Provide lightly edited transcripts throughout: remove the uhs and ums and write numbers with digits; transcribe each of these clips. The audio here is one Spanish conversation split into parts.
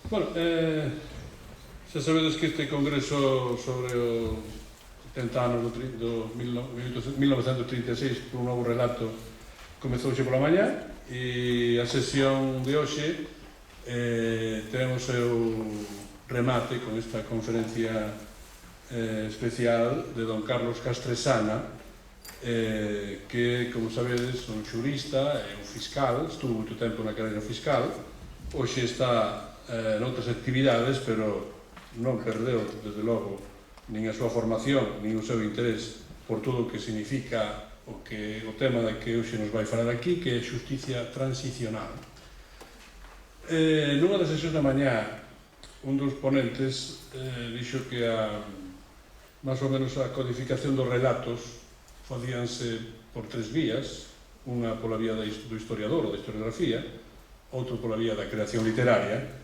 Bueno, xa sabedes que este congreso sobre o 70 anos do 1936 por un novo relato comezou xe pola mañá e a sesión de hoxe ten o seu remate con esta conferencia especial de don Carlos Castresana, que, como sabedes, é un xurista, é un fiscal, estuvo moito tempo na carreira fiscal, hoxe está noutras actividades, pero non perdeu, desde logo, nin a súa formación, nin o seu interés por todo o que significa o tema de que hoxe nos vai falar aquí, que é xusticia transicional. Nunha das sesións da mañá, un dos ponentes dixo que máis ou menos a codificación dos relatos facíanse por tres vías, unha pola vía do historiador ou da historiografía, outro pola vía da creación literaria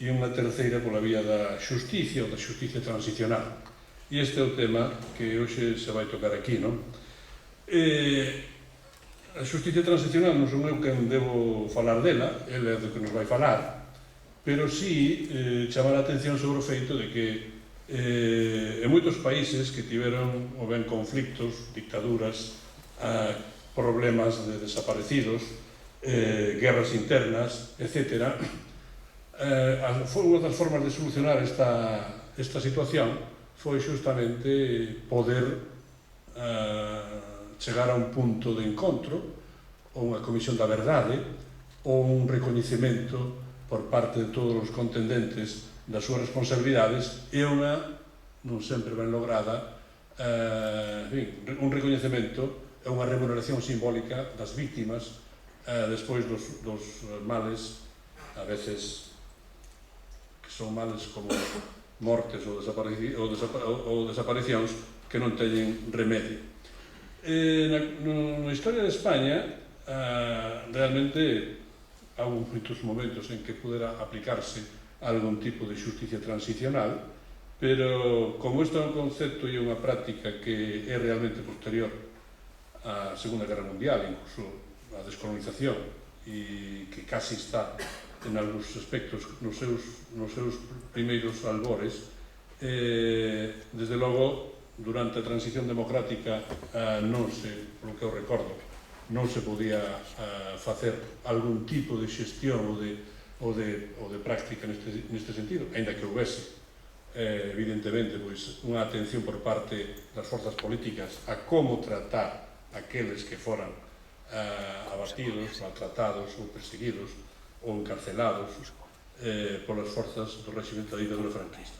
e unha terceira pola vía da xusticia ou da xusticia transicional. E este é o tema que hoxe se vai tocar aquí, non? A xusticia transicional non son eu quen debo falar dela, ela é do que nos vai falar, pero sí chamar a atención sobre o feito de que en moitos países que tiveron ou ben conflictos, dictaduras, problemas de desaparecidos, guerras internas, etc., unha das formas de solucionar esta situación foi justamente poder chegar a un punto de encontro ou unha comisión da verdade ou un recoñecemento por parte de todos os contendentes das súas responsabilidades e unha, non sempre ben lograda, un recoñecemento e unha remuneración simbólica das víctimas despois dos males, a veces son males como mortes ou desaparicións que non teñen remedio. Na historia de España, realmente, houve moitos momentos en que pudera aplicarse algún tipo de xusticia transicional, pero como isto é un concepto e unha práctica que é realmente posterior á Segunda Guerra Mundial, incluso á descolonización, e que casi está en algúns aspectos nos seus primeiros albores, desde logo, durante a transición democrática non se, polo que eu recordo, non se podía facer algún tipo de xestión ou de práctica neste sentido, aínda que houvese, evidentemente, unha atención por parte das forzas políticas a como tratar aqueles que foran abatidos, maltratados ou perseguidos ou encarcelados polas forzas do réxime da ditadura franquista.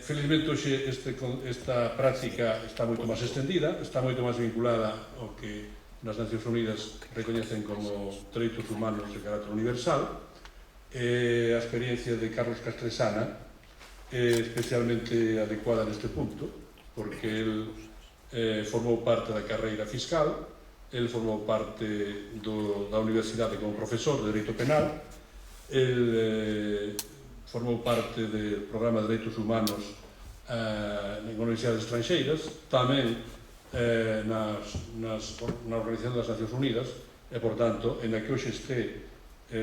Felizmente, hoxe esta práctica está moito máis extendida, está moito máis vinculada ao que nas Nacións Unidas recoñecen como dereitos humanos de carácter universal. A experiencia de Carlos Castresana é especialmente adecuada neste punto, porque el formou parte da carreira fiscal, el formou parte da universidade como profesor de Dereito Penal, el formou parte do programa de Dereitos Humanos en universidades estranxeiras, tamén na Organización das Nacións Unidas, e, por tanto, en a que hoxe este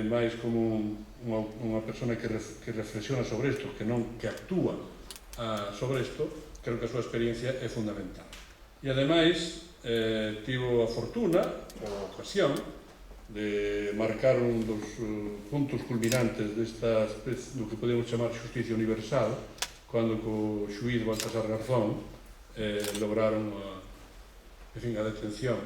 máis como unha persona que reflexiona sobre isto, que actúa sobre isto, creo que a súa experiencia é fundamental. E, ademais, tivo a fortuna, ou a ocasión, de marcar un dos puntos culminantes do que podemos chamar xusticia universal, cando co xuíz Baltasar Garzón lograron a detención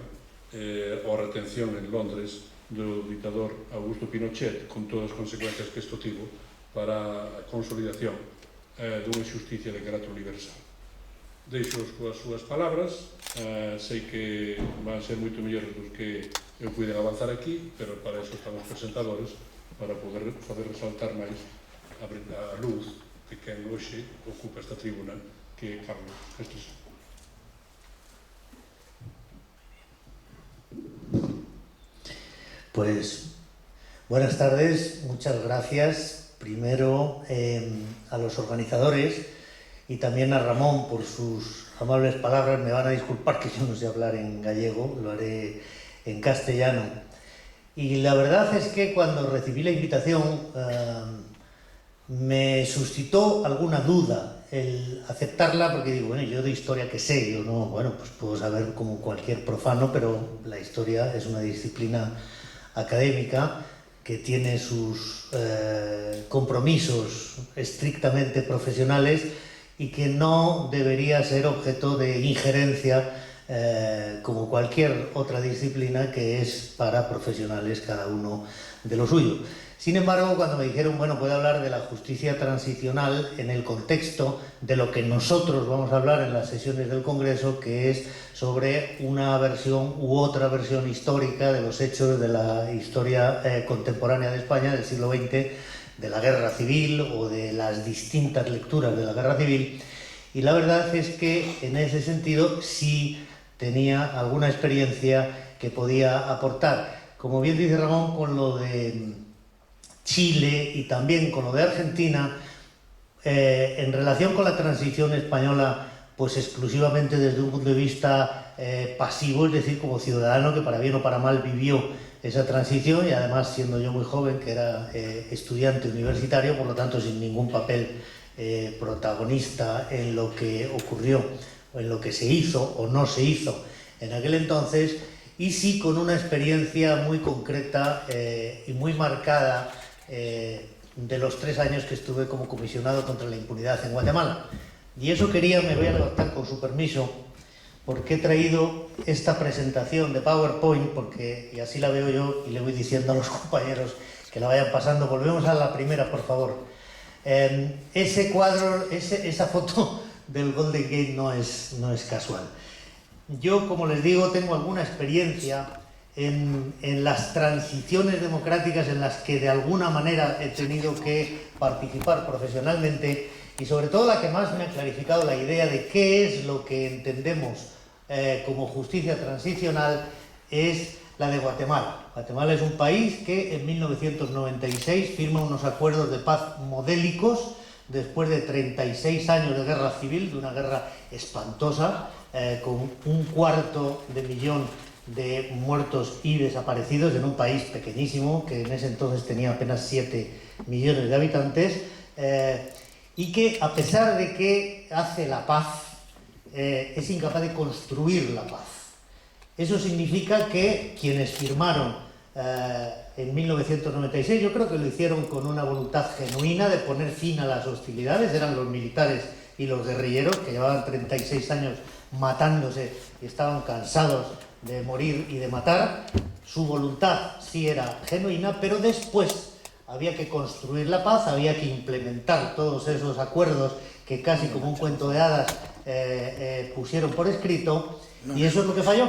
ou a retención en Londres do dictador Augusto Pinochet, con todas as consecuencias que isto tivo para a consolidación dunha xusticia de carácter universal. Deixo-os coas súas palabras, sei que van ser moito mellores dos que eu puiden avanzar aquí, pero para eso estamos presentadores, para poder fazer resaltar máis a luz de quen hoxe ocupa esta tribuna, que é Carlos Castresana. Pues buenas tardes, muchas gracias primero a los organizadores y también a Ramón por sus amables palabras. Me van a disculpar que yo no sé hablar en gallego, lo haré en castellano. Y la verdad es que cuando recibí la invitación me suscitó alguna duda el aceptarla, porque digo, bueno, yo de historia que sé, yo no, bueno, pues puedo saber como cualquier profano, pero la historia es una disciplina académica que tiene sus compromisos estrictamente profesionales y que no debería ser objeto de injerencia como cualquier otra disciplina que es para profesionales cada uno de lo suyo. Sin embargo, cuando me dijeron, bueno, puedo hablar de la justicia transicional en el contexto de lo que nosotros vamos a hablar en las sesiones del Congreso, que es sobre una versión u otra versión histórica de los hechos de la historia contemporánea de España del siglo XX, de la Guerra Civil o de las distintas lecturas de la Guerra Civil. Y la verdad es que en ese sentido sí tenía alguna experiencia que podía aportar. Como bien dice Ramón, con lo de Chile y también con lo de Argentina, en relación con la transición española, pues exclusivamente desde un punto de vista pasivo, es decir, como ciudadano que para bien o para mal vivió esa transición, y además siendo yo muy joven, que era estudiante universitario, por lo tanto sin ningún papel protagonista en lo que ocurrió, o en lo que se hizo o no se hizo en aquel entonces, y sí con una experiencia muy concreta y muy marcada de los 3 años que estuve como comisionado contra la impunidad en Guatemala. Y eso quería, me voy a levantar con su permiso, porque he traído esta presentación de PowerPoint, porque, y así la veo yo, y le voy diciendo a los compañeros que la vayan pasando. Volvemos a la primera, por favor. Ese cuadro, esa foto del Golden Gate no es casual. Yo, como les digo, tengo alguna experiencia en las transiciones democráticas en las que de alguna manera he tenido que participar profesionalmente, y sobre todo la que más me ha clarificado la idea de qué es lo que entendemos como justicia transicional es la de Guatemala. Guatemala es un país que en 1996 firma unos acuerdos de paz modélicos después de 36 años de guerra civil, de una guerra espantosa, con 250.000 de muertos y desaparecidos en un país pequeñísimo que en ese entonces tenía apenas 7 millones de habitantes, y que a pesar de que hace la paz, es incapaz de construir la paz. Eso significa que quienes firmaron en 1996, yo creo que lo hicieron con una voluntad genuina de poner fin a las hostilidades, eran los militares y los guerrilleros que llevaban 36 años matándose y estaban cansados de morir y de matar. Su voluntad sí era genuina, pero después había que construir la paz, había que implementar todos esos acuerdos que casi como un cuento de hadas pusieron por escrito, y eso es lo que falló.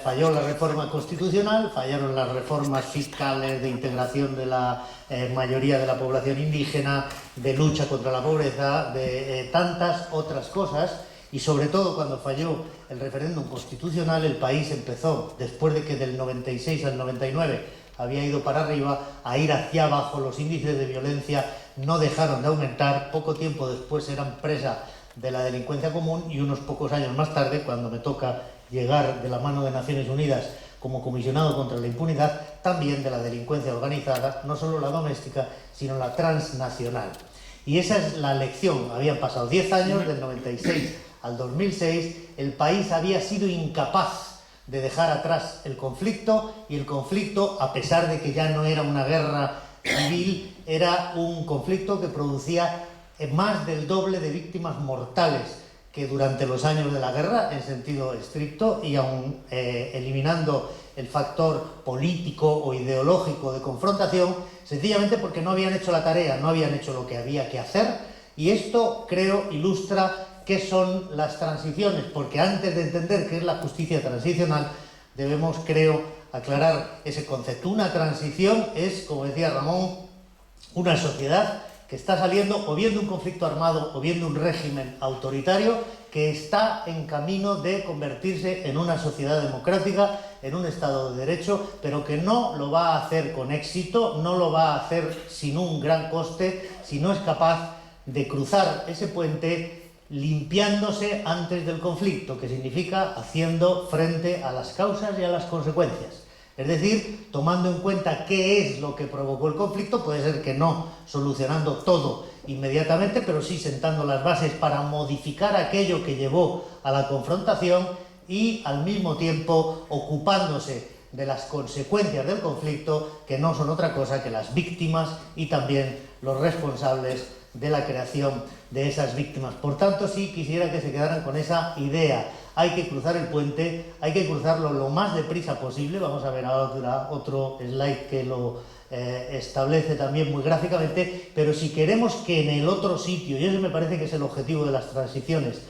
Falló la reforma constitucional, fallaron las reformas fiscales de integración de la mayoría de la población indígena, de lucha contra la pobreza, de tantas otras cosas. Y sobre todo cuando falló el referéndum constitucional, el país empezó, después de que del 96 al 99 había ido para arriba, a ir hacia abajo. Los índices de violencia no dejaron de aumentar. Poco tiempo después eran presa de la delincuencia común, y unos pocos años más tarde, cuando me toca llegar de la mano de Naciones Unidas como comisionado contra la impunidad, también de la delincuencia organizada, no solo la doméstica, sino la transnacional. Y esa es la lección. Habían pasado 10 años, del 96 al 2006, el país había sido incapaz de dejar atrás el conflicto, y el conflicto, a pesar de que ya no era una guerra civil, era un conflicto que producía más del doble de víctimas mortales que durante los años de la guerra, en sentido estricto, y aún eliminando el factor político o ideológico de confrontación, sencillamente porque no habían hecho la tarea, no habían hecho lo que había que hacer. Y esto, creo, ilustra qué son las transiciones, porque antes de entender qué es la justicia transicional, debemos, creo, aclarar ese concepto. Una transición es, como decía Ramón, una sociedad que está saliendo o bien de un conflicto armado o bien de un régimen autoritario, que está en camino de convertirse en una sociedad democrática, en un Estado de Derecho, pero que no lo va a hacer con éxito, no lo va a hacer sin un gran coste, si no es capaz de cruzar ese puente limpiándose antes del conflicto, que significa haciendo frente a las causas y a las consecuencias. Es decir, tomando en cuenta qué es lo que provocó el conflicto, puede ser que no solucionando todo inmediatamente, pero sí sentando las bases para modificar aquello que llevó a la confrontación y al mismo tiempo ocupándose de las consecuencias del conflicto, que no son otra cosa que las víctimas y también los responsables de la creación de esas víctimas. Por tanto, sí quisiera que se quedaran con esa idea. Hay que cruzar el puente, hay que cruzarlo lo más deprisa posible. Vamos a ver ahora otro slide que lo establece también muy gráficamente, pero si queremos que en el otro sitio, y ese me parece que es el objetivo de las transiciones,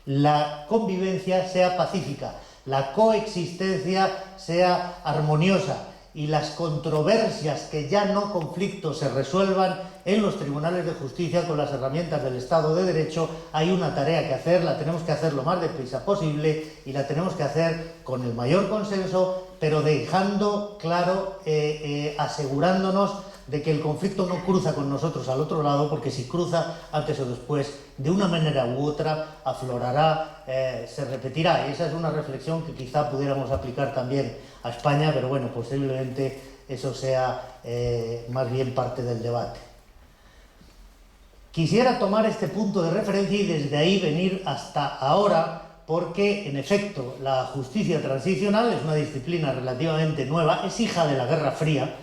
la convivencia sea pacífica, la coexistencia sea armoniosa y las controversias que ya no conflictos se resuelvan en los tribunales de justicia con las herramientas del Estado de Derecho, hay una tarea que hacer, la tenemos que hacer lo más deprisa posible y la tenemos que hacer con el mayor consenso, pero dejando claro, asegurándonos de que el conflicto no cruza con nosotros al otro lado, porque si cruza antes o después, de una manera u otra, aflorará, se repetirá. Y esa es una reflexión que quizá pudiéramos aplicar también a España, pero bueno, posiblemente eso sea más bien parte del debate. Quisiera tomar este punto de referencia y desde ahí venir hasta ahora, porque en efecto la justicia transicional es una disciplina relativamente nueva, es hija de la Guerra Fría,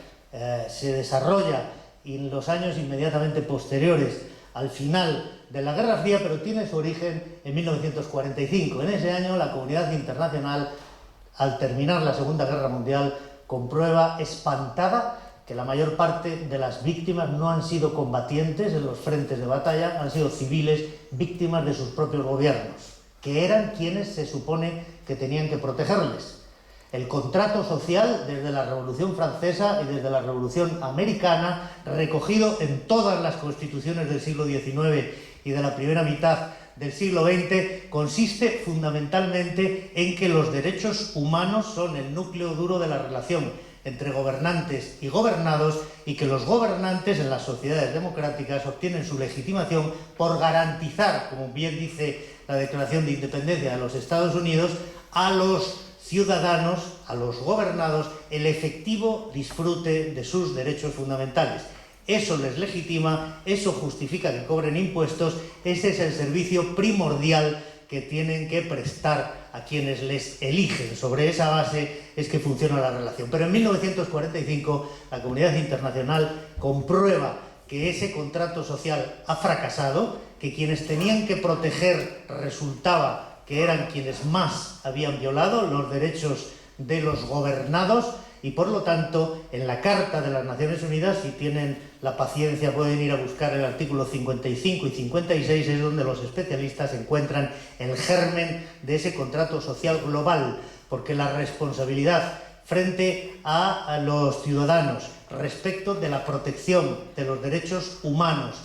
se desarrolla en los años inmediatamente posteriores al final de la Guerra Fría, pero tiene su origen en 1945. En ese año la comunidad internacional, al terminar la Segunda Guerra Mundial, comprueba espantada que la mayor parte de las víctimas no han sido combatientes en los frentes de batalla, han sido civiles víctimas de sus propios gobiernos, que eran quienes se supone que tenían que protegerles. El contrato social, desde la Revolución Francesa y desde la Revolución Americana, recogido en todas las constituciones del siglo XIX y de la primera mitad del siglo XX, consiste fundamentalmente en que los derechos humanos son el núcleo duro de la relación entre gobernantes y gobernados, y que los gobernantes en las sociedades democráticas obtienen su legitimación por garantizar, como bien dice la Declaración de Independencia de los Estados Unidos, a los ciudadanos, a los gobernados, el efectivo disfrute de sus derechos fundamentales. Eso les legitima, eso justifica que cobren impuestos, ese es el servicio primordial que tienen que prestar a quienes les eligen. Sobre esa base es que funciona la relación. Pero en 1945 la comunidad internacional comprueba que ese contrato social ha fracasado, que quienes tenían que proteger resultaba que eran quienes más habían violado los derechos de los gobernados, y por lo tanto en la Carta de las Naciones Unidas, si tienen la paciencia pueden ir a buscar el artículo 55 y 56, es donde los especialistas encuentran el germen de ese contrato social global, porque la responsabilidad frente a los ciudadanos respecto de la protección de los derechos humanos,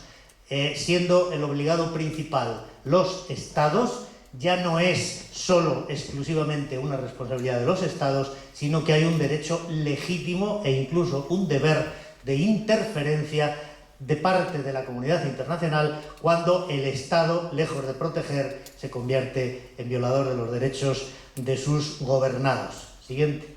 siendo el obligado principal los Estados, ya no es solo exclusivamente una responsabilidad de los Estados, sino que hay un derecho legítimo e incluso un deber de interferencia de parte de la comunidad internacional cuando el Estado, lejos de proteger, se convierte en violador de los derechos de sus gobernados. Siguiente.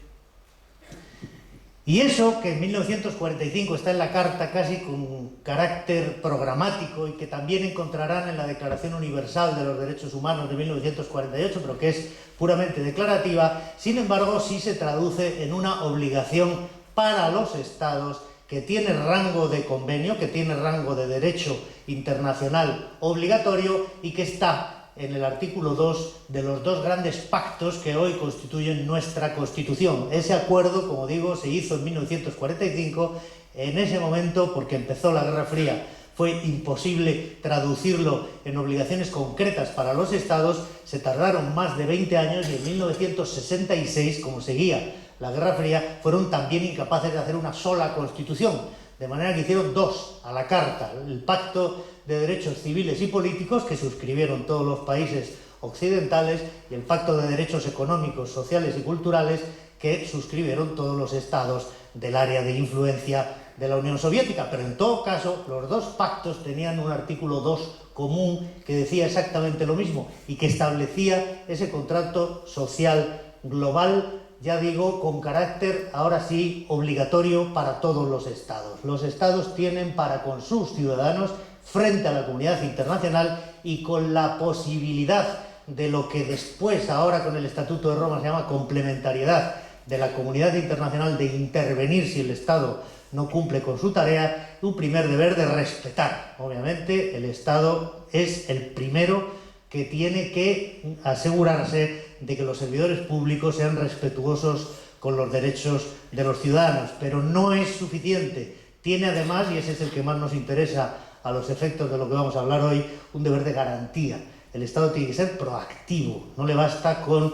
Y eso, que en 1945 está en la Carta casi con carácter programático y que también encontrarán en la Declaración Universal de los Derechos Humanos de 1948, pero que es puramente declarativa, sin embargo sí se traduce en una obligación para los Estados que tiene rango de convenio, que tiene rango de derecho internacional obligatorio y que está en el artículo 2 de los dos grandes pactos que hoy constituyen nuestra Constitución. Ese acuerdo, como digo, se hizo en 1945, en ese momento, porque empezó la Guerra Fría, fue imposible traducirlo en obligaciones concretas para los Estados, se tardaron más de 20 años y en 1966, como seguía la Guerra Fría, fueron también incapaces de hacer una sola Constitución, de manera que hicieron dos a la carta, el Pacto de Derechos Civiles y Políticos, que suscribieron todos los países occidentales, y el Pacto de Derechos Económicos, Sociales y Culturales, que suscribieron todos los estados del área de influencia de la Unión Soviética. Pero en todo caso, los dos pactos tenían un artículo 2 común que decía exactamente lo mismo y que establecía ese contrato social global ya digo, con carácter, ahora sí, obligatorio para todos los Estados. Los Estados tienen para con sus ciudadanos, frente a la comunidad internacional y con la posibilidad de lo que después, ahora con el Estatuto de Roma, se llama complementariedad de la comunidad internacional de intervenir si el Estado no cumple con su tarea, un primer deber de respetar. Obviamente, el Estado es el primero que tiene que asegurarse de que los servidores públicos sean respetuosos con los derechos de los ciudadanos, pero no es suficiente. Tiene además, y ese es el que más nos interesa a los efectos de lo que vamos a hablar hoy, un deber de garantía. El Estado tiene que ser proactivo, no le basta con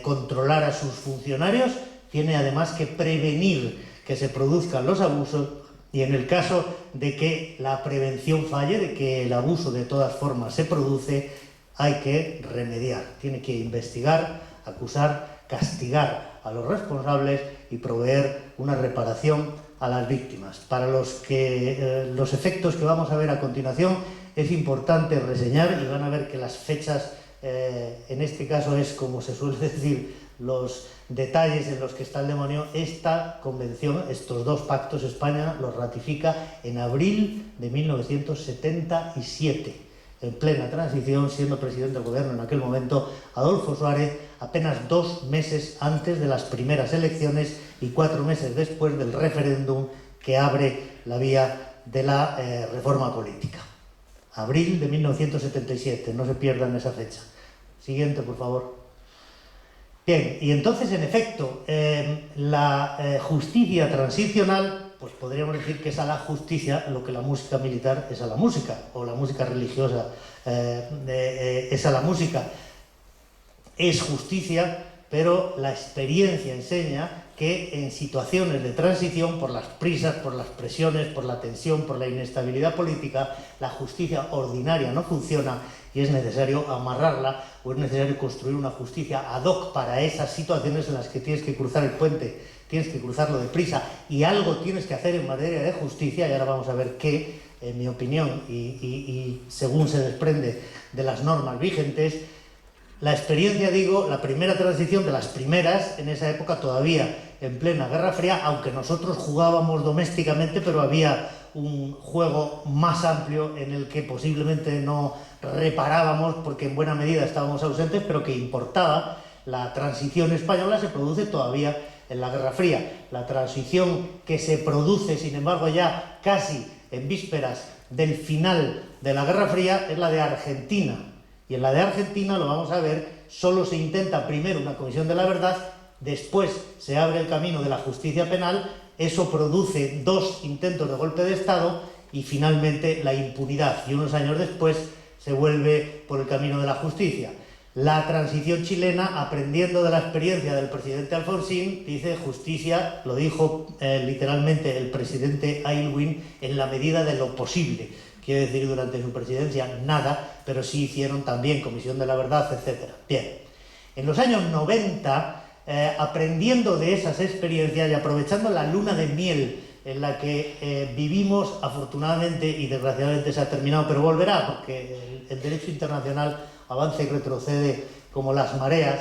controlar a sus funcionarios, tiene además que prevenir que se produzcan los abusos y en el caso de que la prevención falle, de que el abuso de todas formas se produce, hay que remediar, tiene que investigar, acusar, castigar a los responsables y proveer una reparación a las víctimas. Para los efectos que vamos a ver a continuación es importante reseñar, y van a ver que las fechas en este caso es, como se suele decir, los detalles en los que está el demonio. Esta convención, estos dos pactos, España los ratifica en abril de 1977, en plena transición, siendo presidente del gobierno en aquel momento Adolfo Suárez, apenas 2 meses antes de las primeras elecciones y 4 meses después del referéndum que abre la vía de la reforma política. Abril de 1977, no se pierdan esa fecha. Siguiente, por favor. Bien, y entonces, en efecto, la justicia transicional, pues podríamos decir que es a la justicia lo que la música militar es a la música, o la música religiosa es a la música. Es justicia, pero la experiencia enseña que en situaciones de transición, por las prisas, por las presiones, por la tensión, por la inestabilidad política, la justicia ordinaria no funciona y es necesario amarrarla, o es necesario construir una justicia ad hoc para esas situaciones en las que tienes que cruzar el puente, tienes que cruzarlo deprisa y algo tienes que hacer en materia de justicia, y ahora vamos a ver qué, en mi opinión, y según se desprende de las normas vigentes. La experiencia, digo, la primera transición de las primeras, en esa época todavía en plena Guerra Fría, aunque nosotros jugábamos domésticamente, pero había un juego más amplio en el que posiblemente no reparábamos porque en buena medida estábamos ausentes, pero que importaba. La transición española se produce todavía en la Guerra Fría. La transición que se produce, sin embargo, ya casi en vísperas del final de la Guerra Fría es la de Argentina. Y en la de Argentina, lo vamos a ver, solo se intenta primero una comisión de la verdad, después se abre el camino de la justicia penal, eso produce 2 intentos de golpe de Estado y finalmente la impunidad. Y unos años después se vuelve por el camino de la justicia. La transición chilena, aprendiendo de la experiencia del presidente Alfonsín, dice justicia, lo dijo literalmente el presidente Aylwin, en la medida de lo posible. Quiere decir, durante su presidencia nada, pero sí hicieron también comisión de la verdad, etc. Bien, en los años 90, aprendiendo de esas experiencias y aprovechando la luna de miel en la que vivimos, afortunadamente y desgraciadamente se ha terminado, pero volverá, porque el derecho internacional avanza y retrocede como las mareas.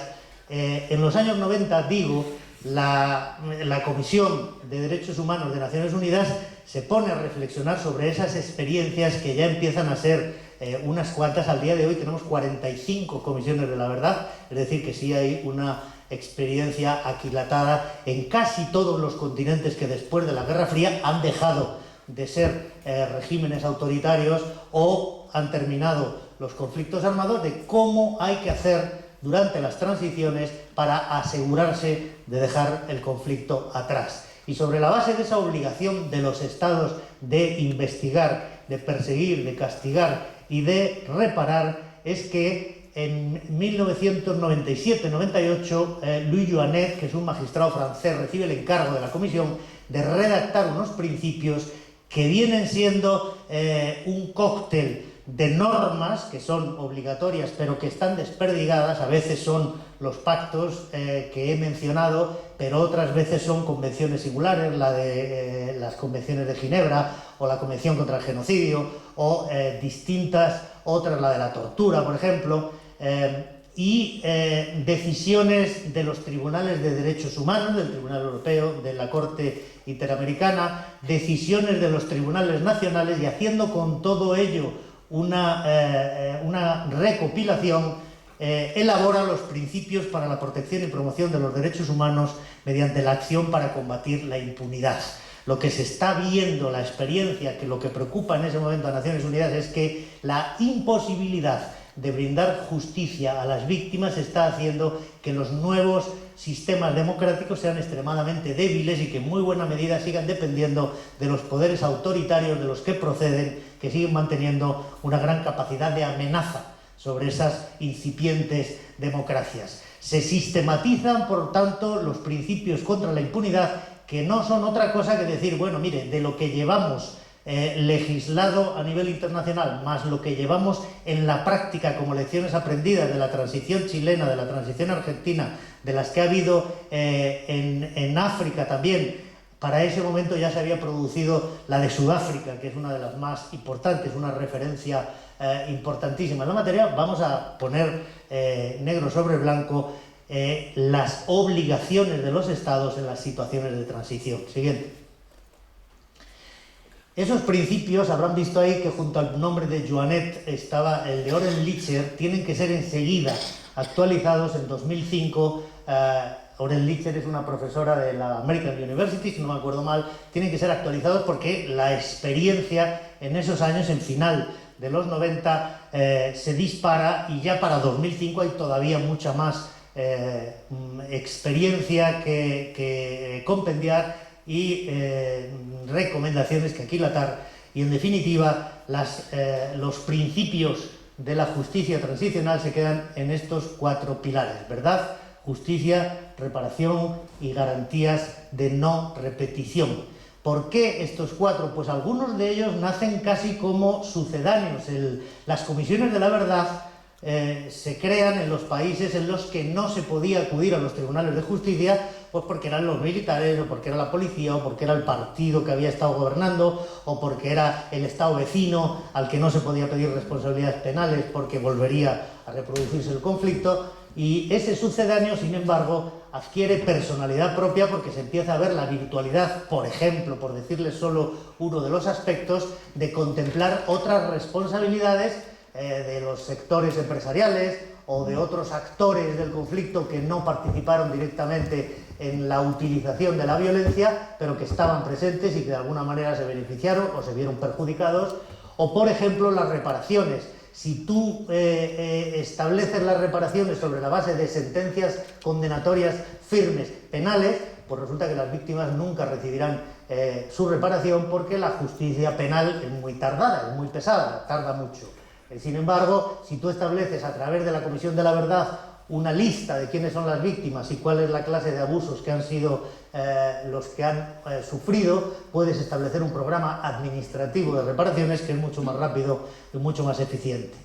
En los años 90, digo, la Comisión de Derechos Humanos de Naciones Unidas se pone a reflexionar sobre esas experiencias que ya empiezan a ser unas cuantas. Al día de hoy tenemos 45 comisiones de la verdad, es decir, que sí hay una experiencia aquilatada en casi todos los continentes que después de la Guerra Fría han dejado de ser regímenes autoritarios o han terminado los conflictos armados, de cómo hay que hacer durante las transiciones para asegurarse de dejar el conflicto atrás. Y sobre la base de esa obligación de los Estados de investigar, de perseguir, de castigar y de reparar, es que en 1997-98 Louis Joannet, que es un magistrado francés, recibe el encargo de la Comisión de redactar unos principios que vienen siendo un cóctel de normas que son obligatorias pero que están desperdigadas. A veces son los pactos que he mencionado, pero otras veces son convenciones singulares, la de las convenciones de Ginebra o la Convención contra el Genocidio, o distintas, otras, la de la tortura, por ejemplo. y decisiones de los tribunales de derechos humanos, del Tribunal Europeo, de la Corte Interamericana, decisiones de los tribunales nacionales, y haciendo con todo ello una recopilación, elabora los principios para la protección y promoción de los derechos humanos mediante la acción para combatir la impunidad. Lo que se está viendo, la experiencia, que lo que preocupa en ese momento a Naciones Unidas es que la imposibilidad de brindar justicia a las víctimas está haciendo que los nuevos sistemas democráticos sean extremadamente débiles y que en muy buena medida sigan dependiendo de los poderes autoritarios de los que proceden, que siguen manteniendo una gran capacidad de amenaza sobre esas incipientes democracias. Se sistematizan, por tanto, los principios contra la impunidad, que no son otra cosa que decir, bueno, mire, de lo que llevamos legislado a nivel internacional, más lo que llevamos en la práctica como lecciones aprendidas de la transición chilena, de la transición argentina, de las que ha habido en África también. Para ese momento ya se había producido la de Sudáfrica, que es una de las más importantes, una referencia importantísima en la materia. Vamos a poner negro sobre blanco las obligaciones de los estados en las situaciones de transición. Siguiente. Esos principios, habrán visto ahí que junto al nombre de Joanet estaba el de Oren Lichter, tienen que ser enseguida actualizados. En 2005, Oren Lichter es una profesora de la American University, si no me acuerdo mal, tienen que ser actualizados porque la experiencia en esos años, en final de los 90, se dispara, y ya para 2005 hay todavía mucha más experiencia que compendiar y recomendaciones que aquilatar, y en definitiva los principios de la justicia transicional se quedan en estos 4 pilares: verdad, justicia, reparación y garantías de no repetición. ¿Por qué estos 4? Pues algunos de ellos nacen casi como sucedáneos. Las comisiones de la verdad se crean en los países en los que no se podía acudir a los tribunales de justicia, pues porque eran los militares, o porque era la policía, o porque era el partido que había estado gobernando, o porque era el estado vecino al que no se podía pedir responsabilidades penales porque volvería a reproducirse el conflicto. Y ese sucedáneo, sin embargo, adquiere personalidad propia porque se empieza a ver la virtualidad, por ejemplo, por decirles solo uno de los aspectos, de contemplar otras responsabilidades de los sectores empresariales o de otros actores del conflicto que no participaron directamente en la utilización de la violencia, pero que estaban presentes y que de alguna manera se beneficiaron o se vieron perjudicados. O, por ejemplo, las reparaciones. Si tú estableces las reparaciones sobre la base de sentencias condenatorias firmes penales, pues resulta que las víctimas nunca recibirán su reparación, porque la justicia penal es muy tardada, es muy pesada, tarda mucho. Sin embargo, si tú estableces a través de la Comisión de la Verdad una lista de quiénes son las víctimas y cuál es la clase de abusos que han sido los que han sufrido, puedes establecer un programa administrativo de reparaciones que es mucho más rápido y mucho más eficiente.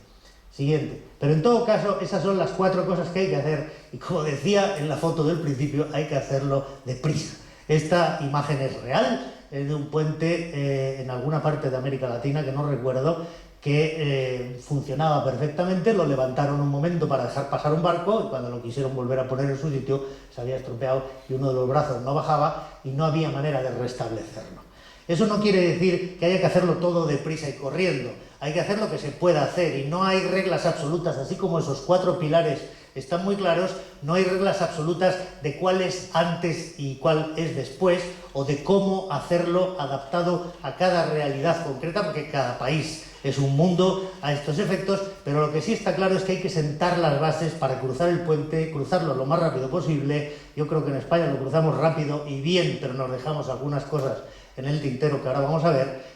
Siguiente. Pero en todo caso, esas son las 4 cosas que hay que hacer, y como decía en la foto del principio, hay que hacerlo deprisa. Esta imagen es real, es de un puente en alguna parte de América Latina, que no recuerdo, que funcionaba perfectamente. Lo levantaron un momento para dejar pasar un barco, y cuando lo quisieron volver a poner en su sitio se había estropeado y uno de los brazos no bajaba y no había manera de restablecerlo. Eso no quiere decir que haya que hacerlo todo deprisa y corriendo. Hay que hacer lo que se pueda hacer, y no hay reglas absolutas. Así como esos 4 pilares están muy claros, no hay reglas absolutas de cuál es antes y cuál es después, o de cómo hacerlo adaptado a cada realidad concreta, porque cada país es un mundo a estos efectos. Pero lo que sí está claro es que hay que sentar las bases para cruzar el puente, cruzarlo lo más rápido posible. Yo creo que en España lo cruzamos rápido y bien, pero nos dejamos algunas cosas en el tintero que ahora vamos a ver.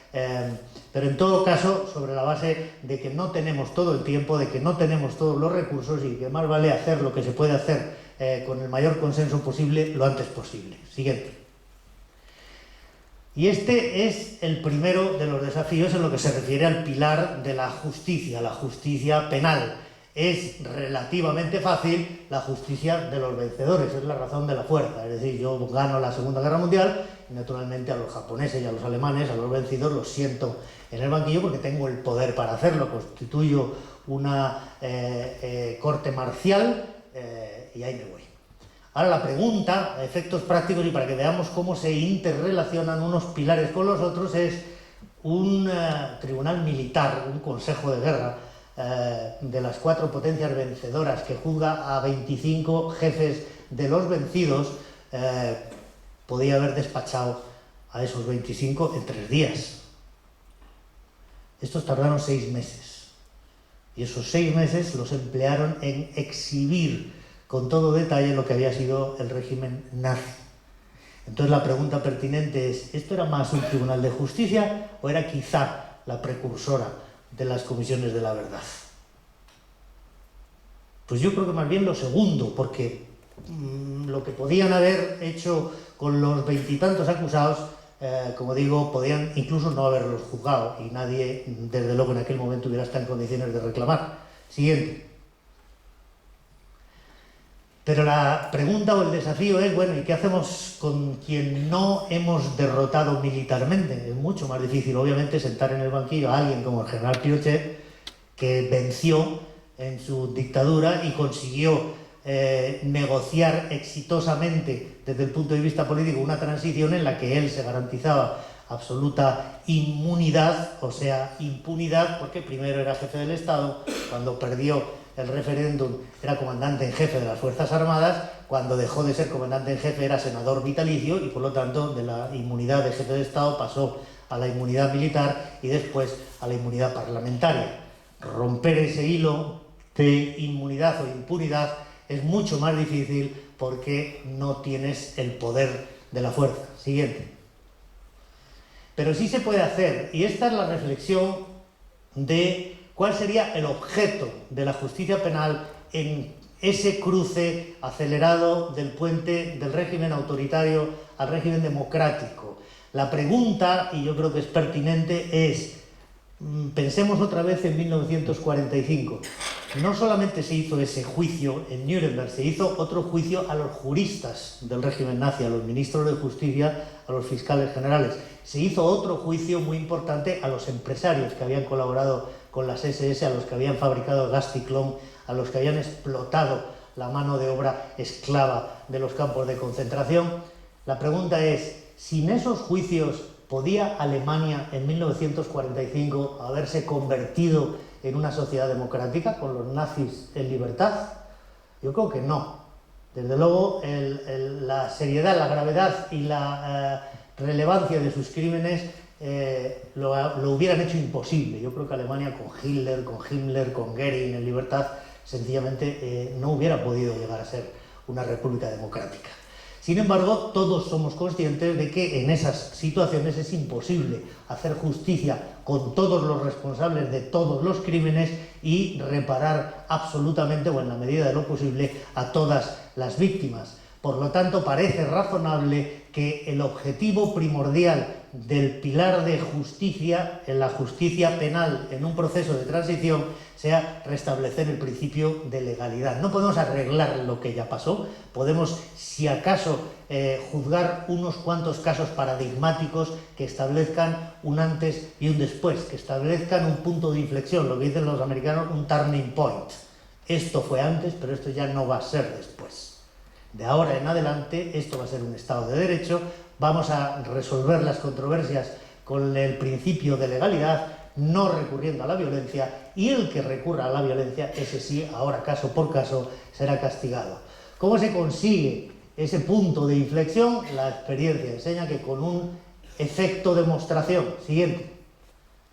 Pero en todo caso, sobre la base de que no tenemos todo el tiempo, de que no tenemos todos los recursos, y que más vale hacer lo que se puede hacer con el mayor consenso posible lo antes posible. Siguiente. Y este es el primero de los desafíos en lo que se refiere al pilar de la justicia penal. Es relativamente fácil la justicia de los vencedores, es la razón de la fuerza. Es decir, yo gano la Segunda Guerra Mundial y naturalmente a los japoneses y a los alemanes, a los vencidos, los siento en el banquillo porque tengo el poder para hacerlo, constituyo una corte marcial y ahí me voy. Ahora la pregunta, a efectos prácticos y para que veamos cómo se interrelacionan unos pilares con los otros, es un tribunal militar, un consejo de guerra de las 4 potencias vencedoras que juzga a 25 jefes de los vencidos, podía haber despachado a esos 25 en 3 días. Estos tardaron 6 meses y esos 6 meses los emplearon en exhibir con todo detalle lo que había sido el régimen nazi. Entonces la pregunta pertinente es, ¿esto era más un tribunal de justicia o era quizá la precursora de las comisiones de la verdad? Pues yo creo que más bien lo segundo, porque lo que podían haber hecho con los 20 y tantos acusados, como digo, podían incluso no haberlos juzgado y nadie, desde luego en aquel momento, hubiera estado en condiciones de reclamar. Siguiente. Pero la pregunta o el desafío es, bueno, ¿y qué hacemos con quien no hemos derrotado militarmente? Es mucho más difícil, obviamente, sentar en el banquillo a alguien como el general Pinochet, que venció en su dictadura y consiguió negociar exitosamente desde el punto de vista político una transición en la que él se garantizaba absoluta inmunidad, o sea, impunidad, porque primero era jefe del Estado, cuando perdió el referéndum era comandante en jefe de las Fuerzas Armadas, cuando dejó de ser comandante en jefe era senador vitalicio y por lo tanto de la inmunidad de jefe de Estado pasó a la inmunidad militar y después a la inmunidad parlamentaria. Romper ese hilo de inmunidad o impunidad es mucho más difícil porque no tienes el poder de la fuerza. Siguiente. Pero sí se puede hacer, y esta es la reflexión de ¿cuál sería el objeto de la justicia penal en ese cruce acelerado del puente del régimen autoritario al régimen democrático? La pregunta, y yo creo que es pertinente, es, pensemos otra vez en 1945. No solamente se hizo ese juicio en Nuremberg, se hizo otro juicio a los juristas del régimen nazi, a los ministros de justicia, a los fiscales generales. Se hizo otro juicio muy importante a los empresarios que habían colaborado con las SS, a los que habían fabricado el gas ciclón, a los que habían explotado la mano de obra esclava de los campos de concentración. La pregunta es, ¿sin esos juicios podía Alemania en 1945 haberse convertido en una sociedad democrática con los nazis en libertad? Yo creo que no. Desde luego, la seriedad, la gravedad y la relevancia de sus crímenes lo hubieran hecho imposible. Yo creo que Alemania con Hitler, con Himmler, con Göring en libertad, sencillamente no hubiera podido llegar a ser una república democrática. Sin embargo, todos somos conscientes de que en esas situaciones es imposible hacer justicia con todos los responsables de todos los crímenes y reparar absolutamente, o en la medida de lo posible, a todas las víctimas. Por lo tanto, parece razonable que el objetivo primordial del pilar de justicia, en la justicia penal en un proceso de transición, sea restablecer el principio de legalidad. No podemos arreglar lo que ya pasó, podemos, si acaso, juzgar unos cuantos casos paradigmáticos que establezcan un antes y un después, que establezcan un punto de inflexión, lo que dicen los americanos, un turning point. Esto fue antes, pero esto ya no va a ser después. De ahora en adelante, esto va a ser un Estado de Derecho, vamos a resolver las controversias con el principio de legalidad, no recurriendo a la violencia, y el que recurra a la violencia, ese sí, ahora caso por caso, será castigado. ¿Cómo se consigue ese punto de inflexión? La experiencia enseña que con un efecto demostración. Siguiente.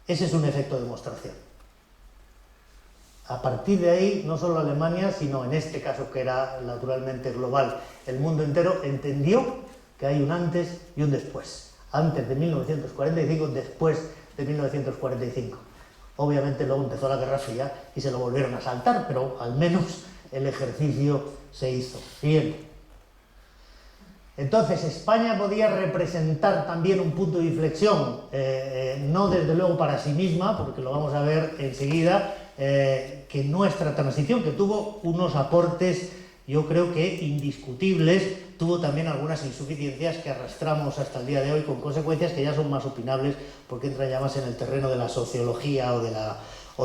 Ese es un efecto demostración. A partir de ahí, no solo Alemania, sino en este caso que era naturalmente global, el mundo entero entendió que hay un antes y un después. Antes de 1945, después de 1945. Obviamente luego empezó la Guerra Fría y se lo volvieron a saltar, pero al menos el ejercicio se hizo. Siguiente. Entonces, España podía representar también un punto de inflexión, no desde luego para sí misma, porque lo vamos a ver enseguida, que nuestra transición, que tuvo unos aportes yo creo que indiscutibles, tuvo también algunas insuficiencias que arrastramos hasta el día de hoy, con consecuencias que ya son más opinables porque entran ya más en el terreno de la sociología o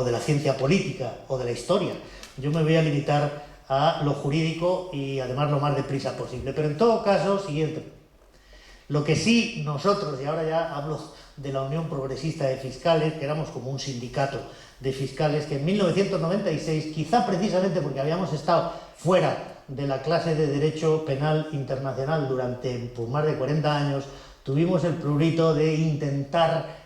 de la ciencia política o de la historia. Yo me voy a limitar a lo jurídico y además lo más deprisa posible. Pero en todo caso, siguiente. Lo que sí nosotros, y ahora ya hablo de la Unión Progresista de Fiscales, que éramos como un sindicato de fiscales, que en 1996, quizá precisamente porque habíamos estado fuera de la clase de Derecho Penal Internacional durante más de 40 años, tuvimos el prurito de intentar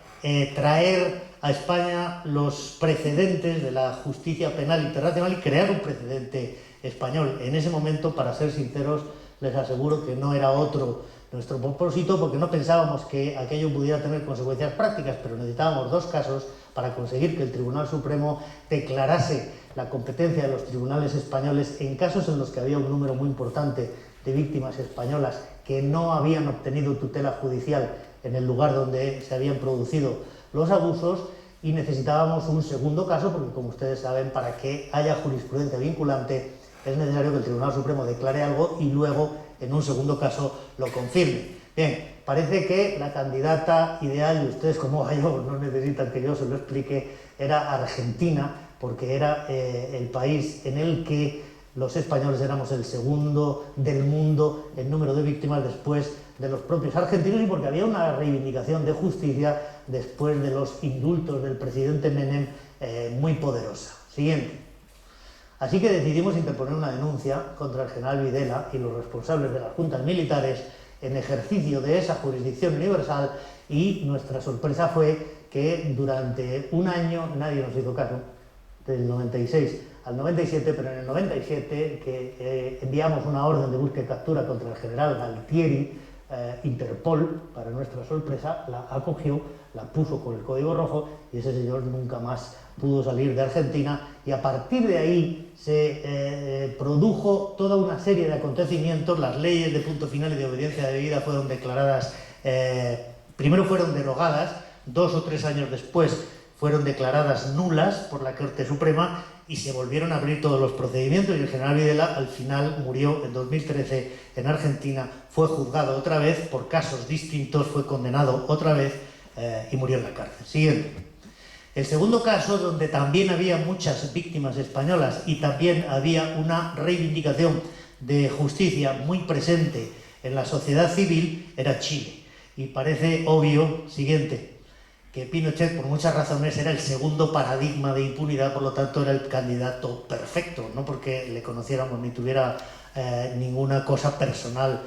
traer a España los precedentes de la justicia penal internacional y crear un precedente español. En ese momento, para ser sinceros, les aseguro que no era otro nuestro propósito, porque no pensábamos que aquello pudiera tener consecuencias prácticas, pero necesitábamos 2 casos para conseguir que el Tribunal Supremo declarase la competencia de los tribunales españoles en casos en los que había un número muy importante de víctimas españolas que no habían obtenido tutela judicial en el lugar donde se habían producido los abusos, y necesitábamos un segundo caso, porque como ustedes saben, para que haya jurisprudencia vinculante es necesario que el Tribunal Supremo declare algo y luego, en un segundo caso, lo confirme. Bien, parece que la candidata ideal, y ustedes como gallegos no necesitan que yo se lo explique, era Argentina, porque era el país en el que los españoles éramos el segundo del mundo en número de víctimas después de los propios argentinos, y porque había una reivindicación de justicia después de los indultos del presidente Menem muy poderosa. Siguiente. Así que decidimos interponer una denuncia contra el general Videla y los responsables de las juntas militares en ejercicio de esa jurisdicción universal, y nuestra sorpresa fue que durante un año nadie nos hizo caso, del 96 al 97, pero en el 97 que enviamos una orden de búsqueda y captura contra el general Galtieri, Interpol, para nuestra sorpresa, la acogió, la puso con el código rojo, y ese señor nunca más pudo salir de Argentina, y a partir de ahí se produjo toda una serie de acontecimientos. Las leyes de punto final y de obediencia debida fueron declaradas, primero fueron derogadas, 2 o 3 años después fueron declaradas nulas por la Corte Suprema, y se volvieron a abrir todos los procedimientos, y el general Videla al final murió en 2013 en Argentina, fue juzgado otra vez por casos distintos, fue condenado otra vez y murió en la cárcel. Siguiente. El segundo caso, donde también había muchas víctimas españolas y también había una reivindicación de justicia muy presente en la sociedad civil, era Chile. Y parece obvio, siguiente, que Pinochet, por muchas razones, era el segundo paradigma de impunidad, por lo tanto era el candidato perfecto, no porque le conociéramos ni tuviera ninguna cosa personal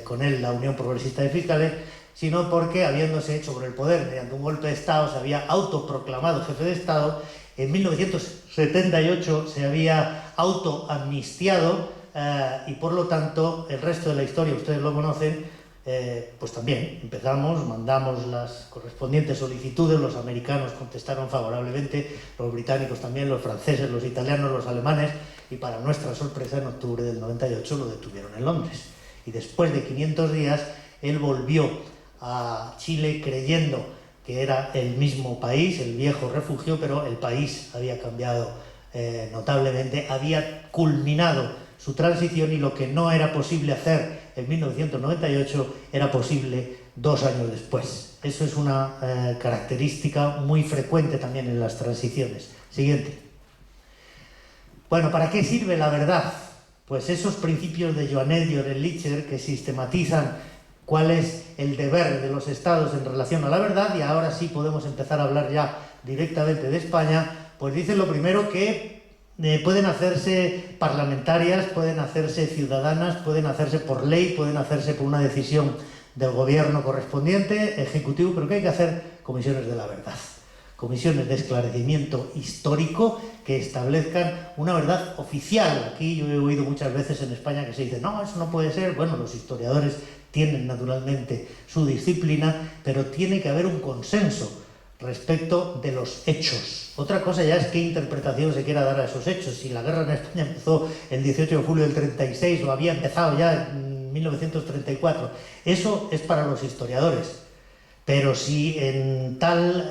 con él, la Unión Progresista de Fiscales, sino porque, habiéndose hecho con el poder mediante un golpe de Estado, se había autoproclamado jefe de Estado. En 1978 se había autoamnistiado y por lo tanto el resto de la historia ustedes lo conocen. Pues también empezamos, mandamos las correspondientes solicitudes, los americanos contestaron favorablemente, los británicos también, los franceses, los italianos, los alemanes, y para nuestra sorpresa en octubre del 98 lo detuvieron en Londres. Y después de 500 días él volvió a Chile creyendo que era el mismo país, el viejo refugio, pero el país había cambiado notablemente, había culminado su transición, y lo que no era posible hacer en 1998 era posible 2 años después. Eso es una característica muy frecuente también en las transiciones. Siguiente. Bueno, ¿para qué sirve la verdad? Pues esos principios de Joanet y Orelitzer que sistematizan cuál es el deber de los estados en relación a la verdad, y ahora sí podemos empezar a hablar ya directamente de España, pues dicen lo primero que pueden hacerse parlamentarias, pueden hacerse ciudadanas, pueden hacerse por ley, pueden hacerse por una decisión del gobierno correspondiente, ejecutivo, pero que hay que hacer comisiones de la verdad, comisiones de esclarecimiento histórico que establezcan una verdad oficial. Aquí yo he oído muchas veces en España que se dice, no, eso no puede ser. Bueno, los historiadores tienen naturalmente su disciplina, pero tiene que haber un consenso respecto de los hechos. Otra cosa ya es qué interpretación se quiera dar a esos hechos. Si la guerra en España empezó el 18 de julio del 36 o había empezado ya en 1934, eso es para los historiadores. Pero si en tal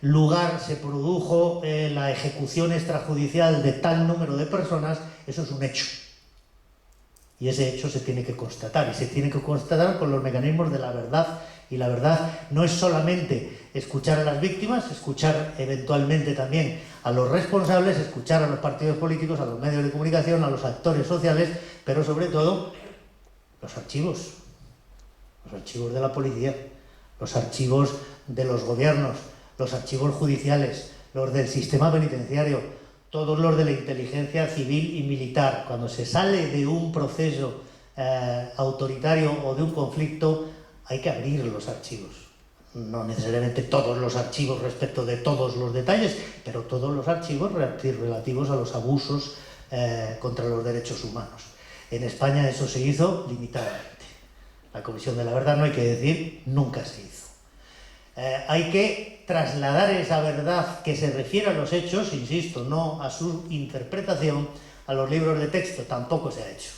lugar se produjo la ejecución extrajudicial de tal número de personas, eso es un hecho. Y ese hecho se tiene que constatar, y se tiene que constatar con los mecanismos de la verdad. Y la verdad no es solamente escuchar a las víctimas, escuchar eventualmente también a los responsables, escuchar a los partidos políticos, a los medios de comunicación, a los actores sociales, pero sobre todo los archivos de la policía, los archivos de los gobiernos, los archivos judiciales, los del sistema penitenciario, todos los de la inteligencia civil y militar. Cuando se sale de un proceso autoritario o de un conflicto, hay que abrir los archivos. No necesariamente todos los archivos respecto de todos los detalles, pero todos los archivos relativos a los abusos contra los derechos humanos. En España eso se hizo limitadamente. La Comisión de la Verdad, no hay que decir, nunca se hizo. Hay que trasladar esa verdad que se refiere a los hechos, insisto, no a su interpretación, a los libros de texto, tampoco se ha hecho.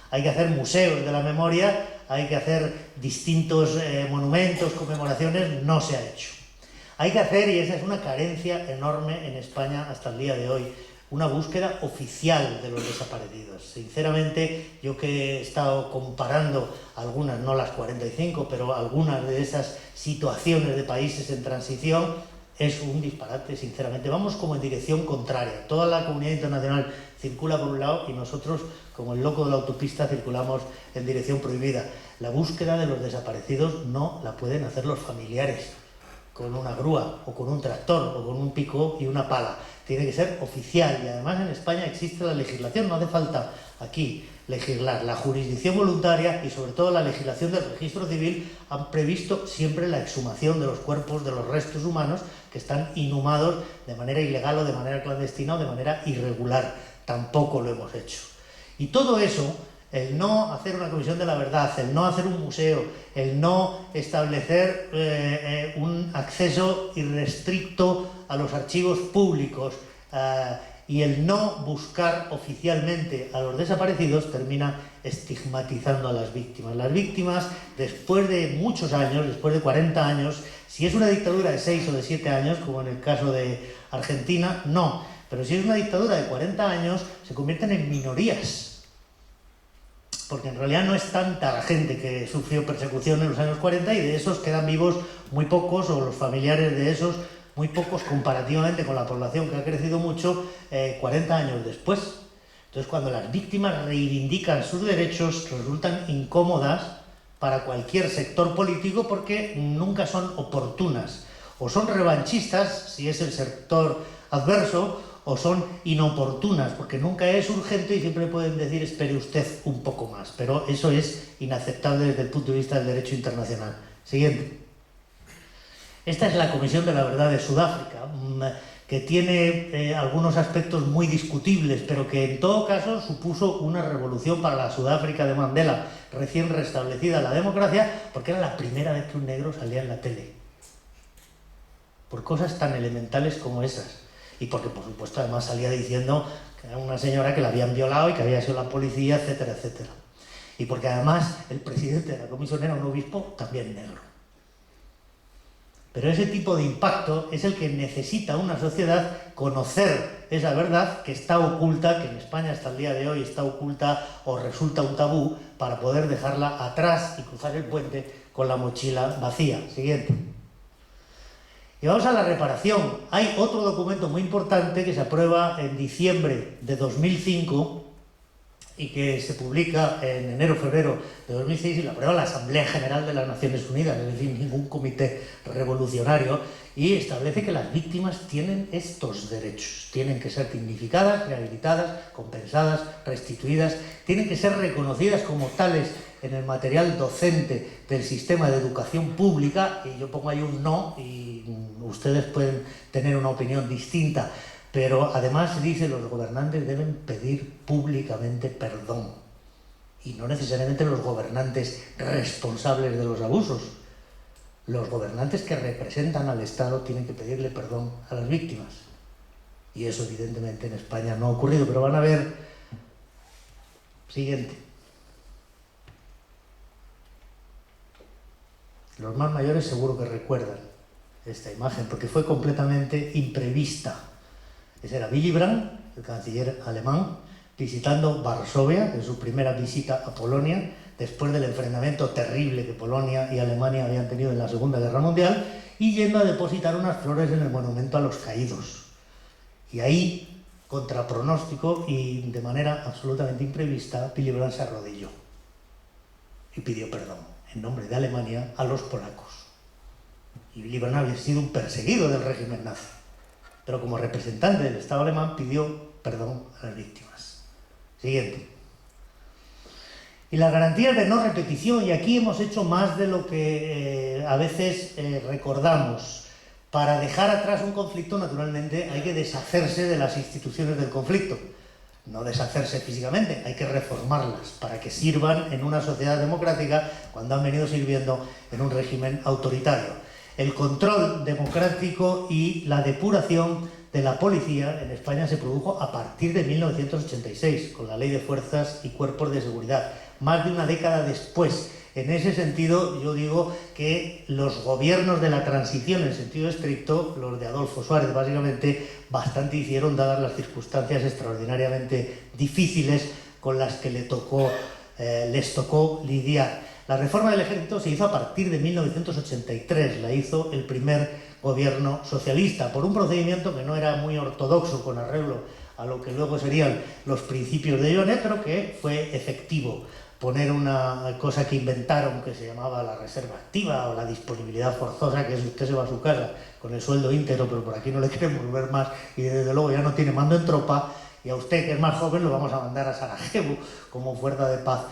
Hay que hacer museos de la memoria, hay que hacer distintos monumentos, conmemoraciones, no se ha hecho. Hay que hacer, y esa es una carencia enorme en España hasta el día de hoy, una búsqueda oficial de los desaparecidos. Sinceramente, yo que he estado comparando algunas, no las 45, pero algunas de esas situaciones de países en transición, es un disparate, sinceramente. Vamos como en dirección contraria. Toda la comunidad internacional circula por un lado y nosotros, como el loco de la autopista, circulamos en dirección prohibida. La búsqueda de los desaparecidos no la pueden hacer los familiares con una grúa o con un tractor o con un pico y una pala. Tiene que ser oficial, y además en España existe la legislación, no hace falta aquí legislar. La jurisdicción voluntaria y sobre todo la legislación del registro civil han previsto siempre la exhumación de los cuerpos, de los restos humanos que están inhumados de manera ilegal o de manera clandestina o de manera irregular. Tampoco lo hemos hecho. Y todo eso, el no hacer una comisión de la verdad, el no hacer un museo, el no establecer un acceso irrestricto a los archivos públicos y el no buscar oficialmente a los desaparecidos termina estigmatizando a las víctimas. Las víctimas, después de muchos años, después de 40 años, si es una dictadura de 6 o de 7 años, como en el caso de Argentina, no. Pero si es una dictadura de 40 años, se convierten en minorías. Porque en realidad no es tanta la gente que sufrió persecución en los años 40 y de esos quedan vivos muy pocos, o los familiares de esos muy pocos comparativamente con la población que ha crecido mucho 40 años después. Entonces, cuando las víctimas reivindican sus derechos, resultan incómodas para cualquier sector político porque nunca son oportunas. O son revanchistas, si es el sector adverso, o son inoportunas, porque nunca es urgente y siempre pueden decir espere usted un poco más. Pero eso es inaceptable desde el punto de vista del derecho internacional. Siguiente. Esta es la Comisión de la Verdad de Sudáfrica, que tiene algunos aspectos muy discutibles, pero que en todo caso supuso una revolución para la Sudáfrica de Mandela, recién restablecida la democracia, porque era la primera vez que un negro salía en la tele. Por cosas tan elementales como esas. Y porque, por supuesto, además salía diciendo que era una señora que la habían violado y que había sido la policía, etcétera, etcétera. Y porque además el presidente de la comisión era un obispo también negro. Pero ese tipo de impacto es el que necesita una sociedad conocer esa verdad que está oculta, que en España hasta el día de hoy está oculta o resulta un tabú, para poder dejarla atrás y cruzar el puente con la mochila vacía. Siguiente. Y vamos a la reparación. Hay otro documento muy importante que se aprueba en diciembre de 2005 y que se publica en enero-febrero de 2006 y lo aprueba la Asamblea General de las Naciones Unidas, es decir, ningún comité revolucionario, y establece que las víctimas tienen estos derechos. Tienen que ser dignificadas, rehabilitadas, compensadas, restituidas, tienen que ser reconocidas como tales en el material docente del sistema de educación pública, y yo pongo ahí un no, y ustedes pueden tener una opinión distinta, pero además dice los gobernantes deben pedir públicamente perdón, y no necesariamente los gobernantes responsables de los abusos. Los gobernantes que representan al Estado tienen que pedirle perdón a las víctimas, y eso evidentemente en España no ha ocurrido, pero van a ver. Siguiente. Los más mayores seguro que recuerdan esta imagen, porque fue completamente imprevista. Ese era Willy Brandt, el canciller alemán, visitando Varsovia, en su primera visita a Polonia, después del enfrentamiento terrible que Polonia y Alemania habían tenido en la Segunda Guerra Mundial, y yendo a depositar unas flores en el monumento a los caídos. Y ahí, contra pronóstico y de manera absolutamente imprevista, Willy Brandt se arrodilló y pidió perdón en nombre de Alemania a los polacos. Y Willy Brandt había sido un perseguido del régimen nazi, pero como representante del Estado alemán pidió perdón a las víctimas. Siguiente. Y las garantías de no repetición, y aquí hemos hecho más de lo que a veces recordamos. Para dejar atrás un conflicto, naturalmente, hay que deshacerse de las instituciones del conflicto. No deshacerse físicamente, hay que reformarlas para que sirvan en una sociedad democrática cuando han venido sirviendo en un régimen autoritario. El control democrático y la depuración de la policía en España se produjo a partir de 1986, con la Ley de Fuerzas y Cuerpos de Seguridad, más de una década después. En ese sentido, yo digo que los gobiernos de la transición, en sentido estricto, los de Adolfo Suárez, básicamente, bastante hicieron, dadas las circunstancias extraordinariamente difíciles con las que les tocó lidiar. La reforma del ejército se hizo a partir de 1983, la hizo el primer gobierno socialista, por un procedimiento que no era muy ortodoxo con arreglo a lo que luego serían los principios de Jonet, pero que fue efectivo. Poner una cosa que inventaron que se llamaba la reserva activa o la disponibilidad forzosa, que es usted se va a su casa con el sueldo íntegro, pero por aquí no le queremos ver más y desde luego ya no tiene mando en tropa, y a usted que es más joven lo vamos a mandar a Sarajevo como fuerza de paz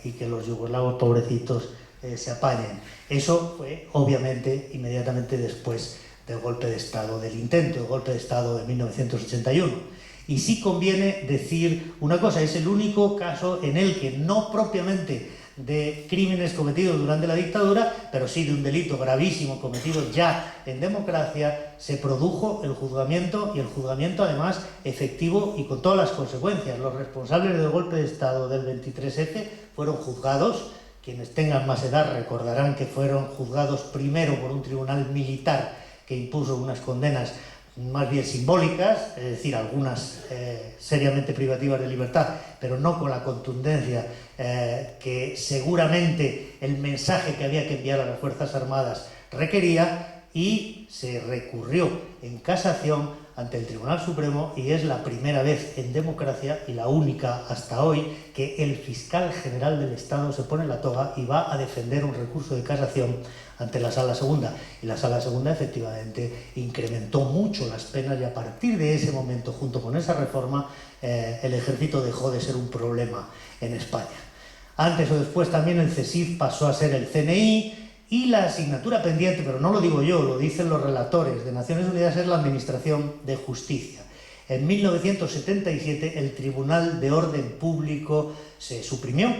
y que los yugoslavos pobrecitos se apañen. Eso fue obviamente inmediatamente después del golpe de Estado, del intento de golpe de Estado de 1981. Y sí conviene decir una cosa, es el único caso en el que no propiamente de crímenes cometidos durante la dictadura, pero sí de un delito gravísimo cometido ya en democracia, se produjo el juzgamiento, y el juzgamiento además efectivo y con todas las consecuencias. Los responsables del golpe de Estado del 23F fueron juzgados. Quienes tengan más edad recordarán que fueron juzgados primero por un tribunal militar que impuso unas condenas más bien simbólicas, es decir, algunas seriamente privativas de libertad, pero no con la contundencia que seguramente el mensaje que había que enviar a las Fuerzas Armadas requería, y se recurrió en casación ante el Tribunal Supremo, y es la primera vez en democracia y la única hasta hoy que el fiscal general del Estado se pone la toga y va a defender un recurso de casación ante la Sala Segunda. Y la Sala Segunda efectivamente incrementó mucho las penas, y a partir de ese momento, junto con esa reforma, el ejército dejó de ser un problema en España. Antes o después también el CSIC pasó a ser el CNI, y la asignatura pendiente, pero no lo digo yo, lo dicen los relatores de Naciones Unidas, es la Administración de Justicia. En 1977 el Tribunal de Orden Público se suprimió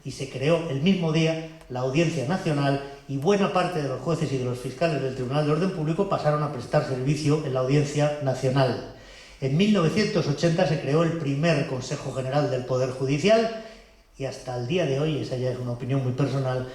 y se creó el mismo día la Audiencia Nacional, y buena parte de los jueces y de los fiscales del Tribunal de Orden Público pasaron a prestar servicio en la Audiencia Nacional. En 1980 se creó el primer Consejo General del Poder Judicial, y hasta el día de hoy, esa ya es una opinión muy personal,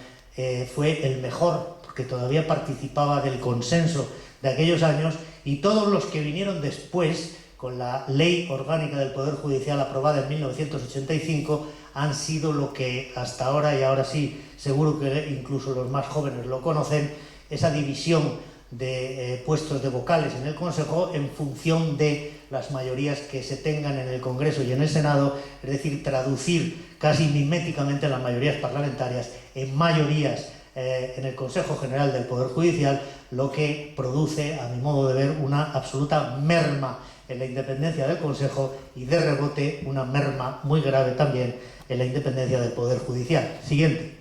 fue el mejor, porque todavía participaba del consenso de aquellos años, y todos los que vinieron después, con la Ley Orgánica del Poder Judicial aprobada en 1985, han sido lo que hasta ahora, y ahora sí, seguro que incluso los más jóvenes lo conocen, esa división de puestos de vocales en el Consejo en función de las mayorías que se tengan en el Congreso y en el Senado, es decir, traducir casi miméticamente las mayorías parlamentarias en mayorías en el Consejo General del Poder Judicial, lo que produce, a mi modo de ver, una absoluta merma en la independencia del Consejo, y de rebote una merma muy grave también en la independencia del Poder Judicial. Siguiente.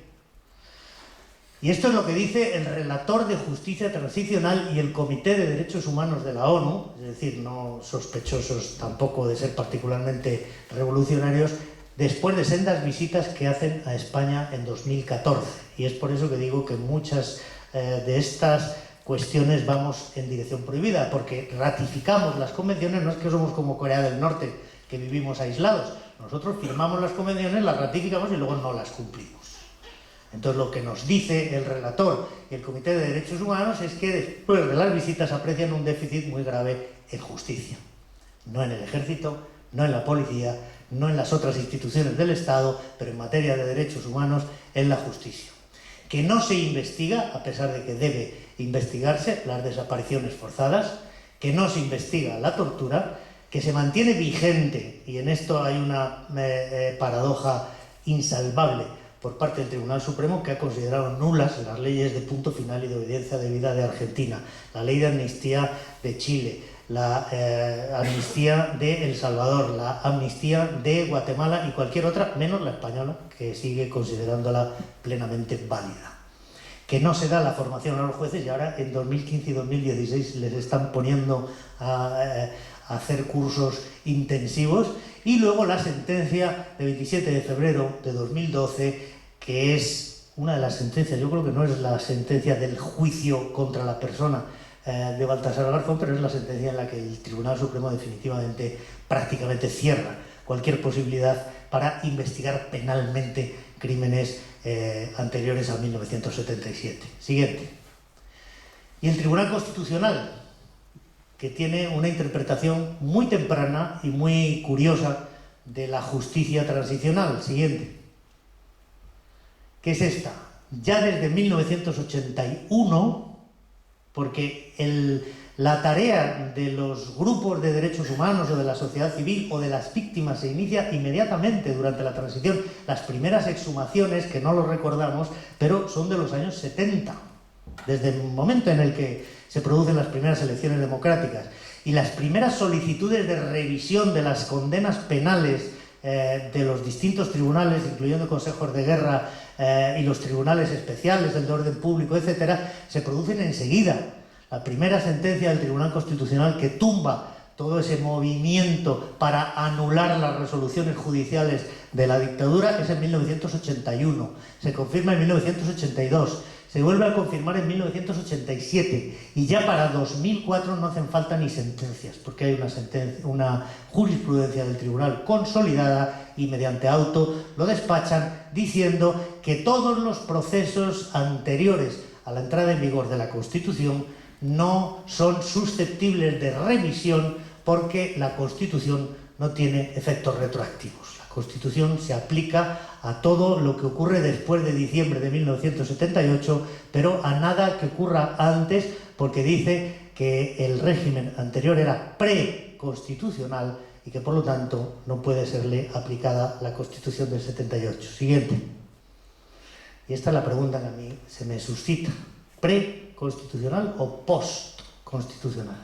Y esto es lo que dice el relator de Justicia Transicional y el Comité de Derechos Humanos de la ONU, es decir, no sospechosos tampoco de ser particularmente revolucionarios, después de sendas visitas que hacen a España en 2014. Y es por eso que digo que muchas de estas cuestiones vamos en dirección prohibida, porque ratificamos las convenciones, no es que somos como Corea del Norte, que vivimos aislados. Nosotros firmamos las convenciones, las ratificamos y luego no las cumplimos. Entonces lo que nos dice el relator y el Comité de Derechos Humanos es que después de las visitas aprecian un déficit muy grave en justicia. No en el ejército, no en la policía, no en las otras instituciones del Estado, pero en materia de derechos humanos, en la justicia. Que no se investiga, a pesar de que debe investigarse, las desapariciones forzadas, que no se investiga la tortura, que se mantiene vigente, y en esto hay una paradoja insalvable por parte del Tribunal Supremo, que ha considerado nulas las leyes de punto final y de obediencia debida de Argentina, la ley de amnistía de Chile, la amnistía de El Salvador, la amnistía de Guatemala y cualquier otra, menos la española, que sigue considerándola plenamente válida. Que no se da la formación a los jueces y ahora en 2015 y 2016 les están poniendo a hacer cursos intensivos. Y luego la sentencia de 27 de febrero de 2012, que es una de las sentencias, yo creo que no es la sentencia del juicio contra la persona de Baltasar Garzón, pero es la sentencia en la que el Tribunal Supremo definitivamente prácticamente cierra cualquier posibilidad para investigar penalmente crímenes anteriores a 1977. Siguiente. Y el Tribunal Constitucional, que tiene una interpretación muy temprana y muy curiosa de la justicia transicional. Siguiente. ¿Qué es esta? Ya desde 1981, porque la tarea de los grupos de derechos humanos o de la sociedad civil o de las víctimas se inicia inmediatamente durante la transición. Las primeras exhumaciones, que no lo recordamos, pero son de los años 70, desde el momento en el que se producen las primeras elecciones democráticas. Y las primeras solicitudes de revisión de las condenas penales de los distintos tribunales, incluyendo consejos de guerra y los tribunales especiales, el de orden público, etcétera, se producen enseguida. La primera sentencia del Tribunal Constitucional que tumba todo ese movimiento para anular las resoluciones judiciales de la dictadura es en 1981, se confirma en 1982, se vuelve a confirmar en 1987 y ya para 2004 no hacen falta ni sentencias, porque hay una jurisprudencia del tribunal consolidada y mediante auto lo despachan diciendo que todos los procesos anteriores a la entrada en vigor de la Constitución no son susceptibles de revisión porque la Constitución no tiene efectos retroactivos. La Constitución se aplica a todo lo que ocurre después de diciembre de 1978, pero a nada que ocurra antes, porque dice que el régimen anterior era preconstitucional y que por lo tanto no puede serle aplicada la Constitución del 78. Siguiente. Y esta es la pregunta que a mí se me suscita. ¿Preconstitucional o postconstitucional?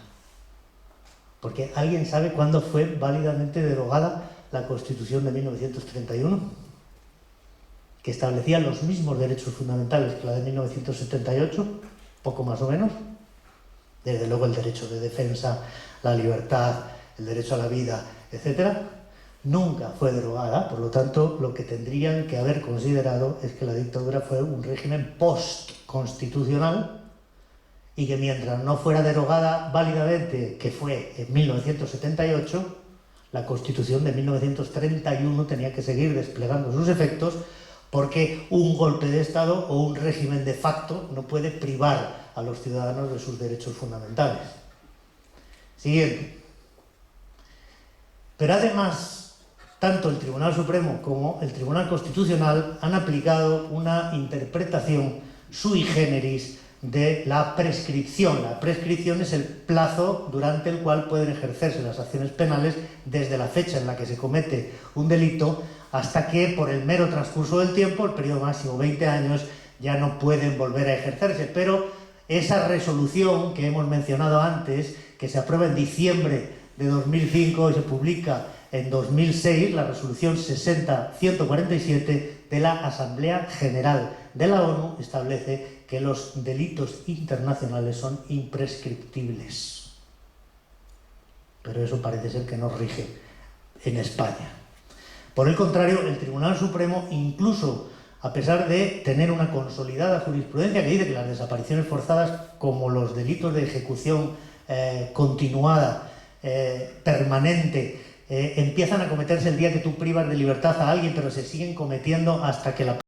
Porque ¿alguien sabe cuándo fue válidamente derogada la Constitución de 1931? Que establecía los mismos derechos fundamentales que la de 1978, poco más o menos. Desde luego el derecho de defensa, la libertad, el derecho a la vida, etc. Nunca fue derogada, por lo tanto, lo que tendrían que haber considerado es que la dictadura fue un régimen postconstitucional y que mientras no fuera derogada válidamente, que fue en 1978, la Constitución de 1931 tenía que seguir desplegando sus efectos, porque un golpe de Estado o un régimen de facto no puede privar a los ciudadanos de sus derechos fundamentales. Siguiente. Pero además, tanto el Tribunal Supremo como el Tribunal Constitucional han aplicado una interpretación sui generis de la prescripción. La prescripción es el plazo durante el cual pueden ejercerse las acciones penales desde la fecha en la que se comete un delito hasta que, por el mero transcurso del tiempo, el periodo máximo 20 años, ya no pueden volver a ejercerse. Pero esa resolución que hemos mencionado antes, que se aprueba en diciembre de 2005 y se publica en 2006, la resolución 60-147 de la Asamblea General de la ONU, establece que los delitos internacionales son imprescriptibles. Pero eso parece ser que no rige en España. Por el contrario, el Tribunal Supremo, incluso a pesar de tener una consolidada jurisprudencia que dice que las desapariciones forzadas, como los delitos de ejecución continuada, permanente, empiezan a cometerse el día que tú privas de libertad a alguien, pero se siguen cometiendo hasta que la